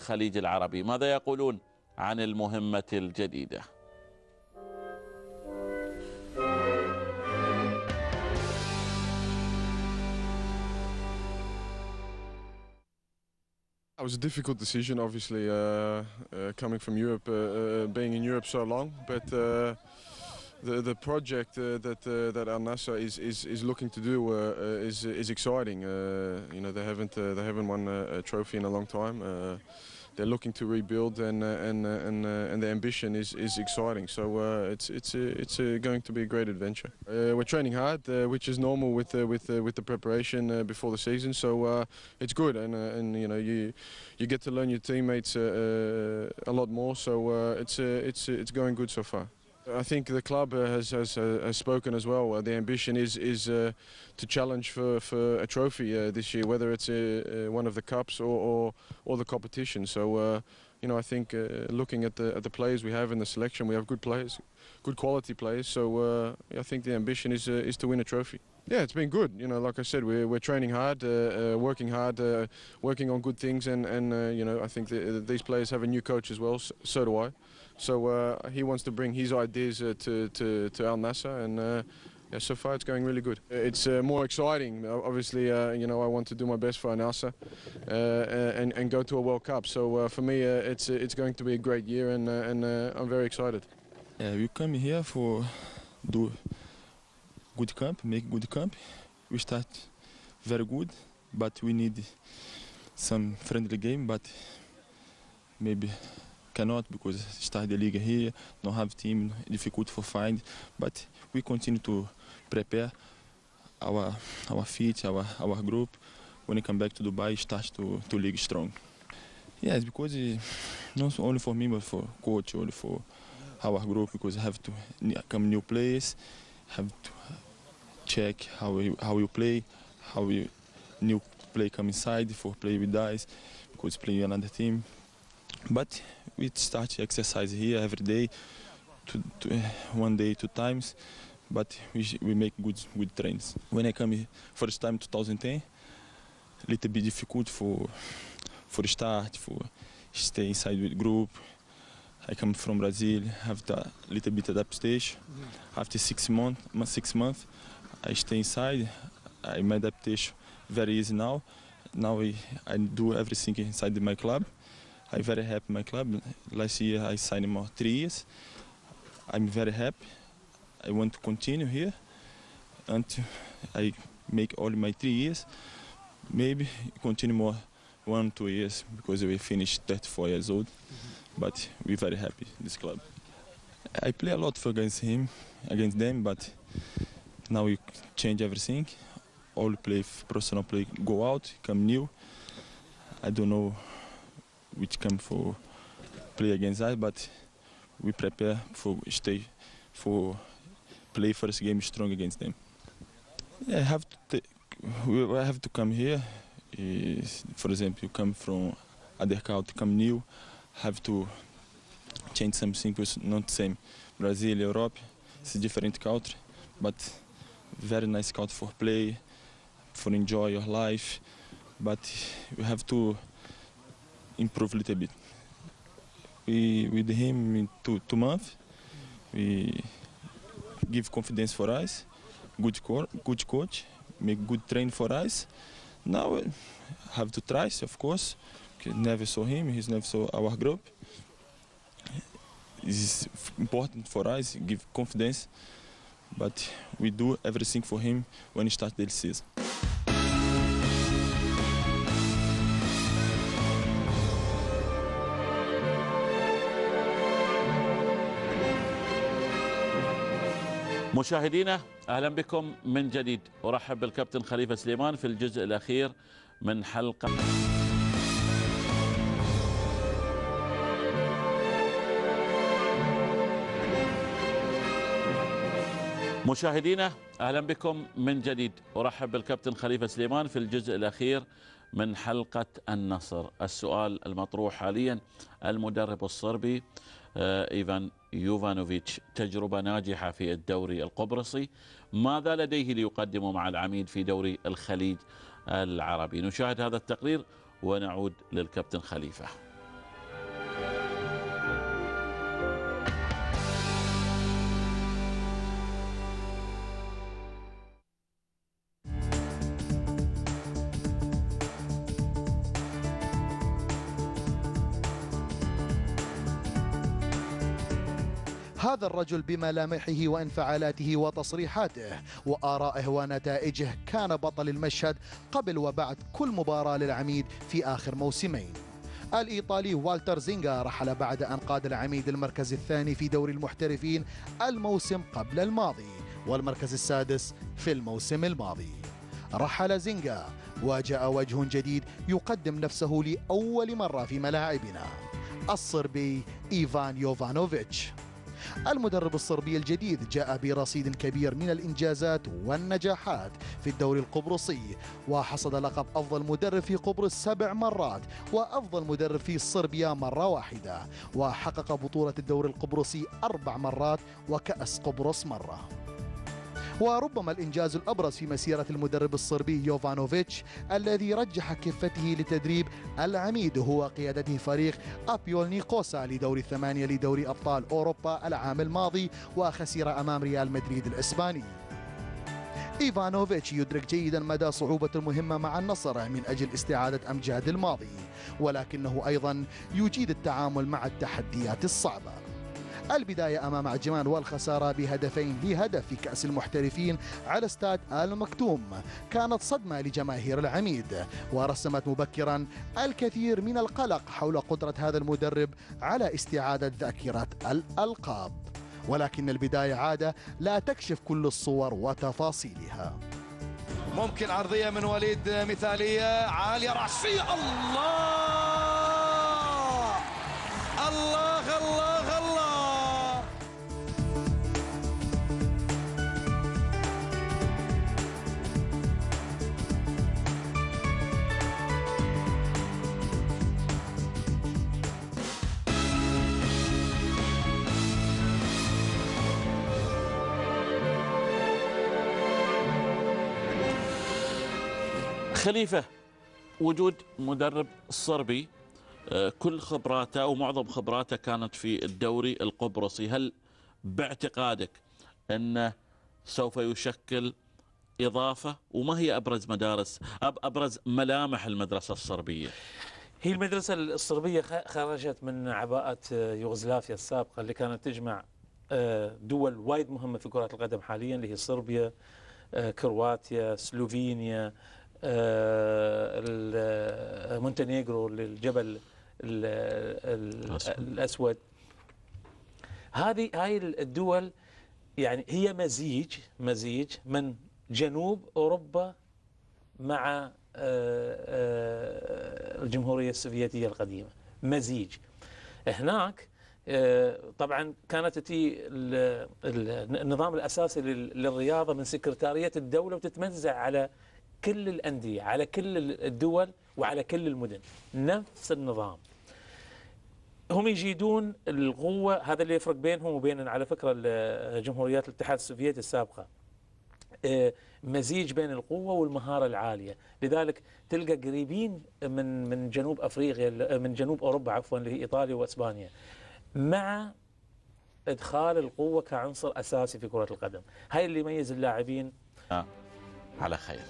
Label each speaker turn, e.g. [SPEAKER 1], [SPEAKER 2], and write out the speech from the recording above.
[SPEAKER 1] الخليج العربي. ماذا يقولون عن المهمة الجديدة؟
[SPEAKER 2] It was a difficult decision, obviously, coming from Europe, being in Europe so long. But the project that Al Nassr is looking to do is exciting. You know, they haven't won a trophy in a long time. They're looking to rebuild, and the ambition is exciting. So it's going to be a great adventure. We're training hard, which is normal with the preparation before the season. So it's good, and you know, you get to learn your teammates a lot more. So it's going good so far. I think the club has spoken as well. The ambition is to challenge for a trophy this year, whether it's one of the cups or the competition. So you know, I think looking at the players we have in the selection, we have good players, good quality players. So I think the ambition is to win a trophy. Yeah, it's been good. You know, like I said, we're training hard, working hard, working on good things, and you know, I think these players have a new coach as well. So do I. So he wants to bring his ideas to Al Nassr, and yeah, so far it's going really good. It's more exciting. Obviously, you know, I want to do my best for Al Nassr and go to a World Cup. So for me, it's going to be a great year, and I'm very excited.
[SPEAKER 3] We come here for do good camp, make good camp. We start very good, but we need some friendly game, but maybe cannot because start the league here, don't have team, difficult for find, but we continue to prepare our feet, our group. When we come back to Dubai, start to league strong. Yes, because not only for me, but for coach, only for our group, because have to come new players, have to check how you play, how you new play come inside for play with guys, because play another team. But we start exercise here every day, one day, 2 times. But we make good trains. When I come here first time 2010, little bit difficult for start, for stay inside with group. I come from Brazil, have a little bit adaptation. After 6 months, I stay inside. My adaptation very easy now. Now I do everything inside my club. I'm very happy with my club. Last year I signed more 3 years. I'm very happy. I want to continue here until I make all my 3 years. Maybe continue more 1 2 years because we finished 34 years old. But we're very happy this club. I play a lot against them, but now we change everything. All play professional play go out, come new. I don't know which come for play against us, but we prepare for stay for play first game strong against them. Yeah, I have to come here. For example, you come from other country, come new, have to change something because not same. Brazil, Europe, it's a different country, but very nice country for play, for enjoy your life. But you have to improve a little bit. We with him in 2 months, we give confidence for us, good coach, make good train for us. Now have to try, of course. Never saw him, he's never saw our group. It's important for us, give confidence, but we do everything for him when he starts the season.
[SPEAKER 1] مشاهدينا اهلا بكم من جديد. ارحب بالكابتن خليفه سليمان في الجزء الاخير من حلقه. مشاهدينا اهلا بكم من جديد. ارحب بالكابتن خليفه سليمان في الجزء الاخير من حلقه النصر. السؤال المطروح حاليا، المدرب الصربي إيفان يوفانوفيتش تجربة ناجحة في الدوري القبرصي، ماذا لديه ليقدمه مع العميد في دوري الخليج العربي؟ نشاهد هذا التقرير ونعود للكابتن خليفة.
[SPEAKER 4] هذا الرجل بملامحه وانفعالاته وتصريحاته وآرائه ونتائجه كان بطل المشهد قبل وبعد كل مباراة للعميد في آخر موسمين. الإيطالي والتر زينغا رحل بعد أن قاد العميد المركز الثاني في دوري المحترفين الموسم قبل الماضي والمركز السادس في الموسم الماضي. رحل زينغا وجاء وجه جديد يقدم نفسه لأول مرة في ملاعبنا، الصربي إيفان يوفانوفيتش. المدرب الصربي الجديد جاء برصيد كبير من الإنجازات والنجاحات في الدوري القبرصي، وحصد لقب أفضل مدرب في قبرص 7 مرات وأفضل مدرب في صربيا مرة واحدة، وحقق بطولة الدوري القبرصي 4 مرات وكأس قبرص مرة. وربما الإنجاز الأبرز في مسيرة المدرب الصربي يوفانوفيتش الذي رجح كفته لتدريب العميد هو قيادته فريق أبيول نيقوسا لدور 8 لدوري أبطال أوروبا العام الماضي وخسر أمام ريال مدريد الإسباني. إيفانوفيتش يدرك جيدا مدى صعوبة المهمة مع النصر من أجل استعادة أمجاد الماضي، ولكنه أيضا يجيد التعامل مع التحديات الصعبة. البداية أمام عجمان والخسارة بهدفين لهدف في كأس المحترفين على استاد المكتوم كانت صدمة لجماهير العميد، ورسمت مبكرا الكثير من القلق حول قدرة هذا المدرب على استعادة ذاكرة الألقاب، ولكن البداية عادة لا تكشف كل الصور وتفاصيلها.
[SPEAKER 5] ممكن عرضية من وليد مثالية عالية رأسية، الله الله الله الله.
[SPEAKER 1] خليفة، وجود مدرب صربي كل خبراته أو معظم خبراته كانت في الدوري القبرصي، هل باعتقادك أنه سوف يشكل إضافة؟ وما هي أبرز ملامح المدرسة الصربية؟
[SPEAKER 6] هي المدرسة الصربية خرجت من عباءة يوغوسلافيا السابقة اللي كانت تجمع دول وايد مهمة في كرة القدم حاليا، اللي هي صربيا، كرواتيا، سلوفينيا، مونتينيغرو للجبل الأسود. هاي الدول يعني هي مزيج من جنوب أوروبا مع الجمهورية السوفيتية القديمة، مزيج. هناك طبعا كانت تأتي النظام الأساسي للرياضة من سكرتارية الدولة وتتمزع على كل الأندية، على كل الدول وعلى كل المدن، نفس النظام. هم يجيدون القوة، هذا اللي يفرق بينهم وبين على فكرة جمهوريات الاتحاد السوفيتي السابقة، مزيج بين القوة والمهارة العالية. لذلك تلقى قريبين من جنوب أفريقيا، من جنوب أوروبا عفوا، اللي هي إيطاليا وإسبانيا، مع إدخال القوة كعنصر أساسي في كرة القدم. هاي اللي يميز اللاعبين.
[SPEAKER 1] على خير.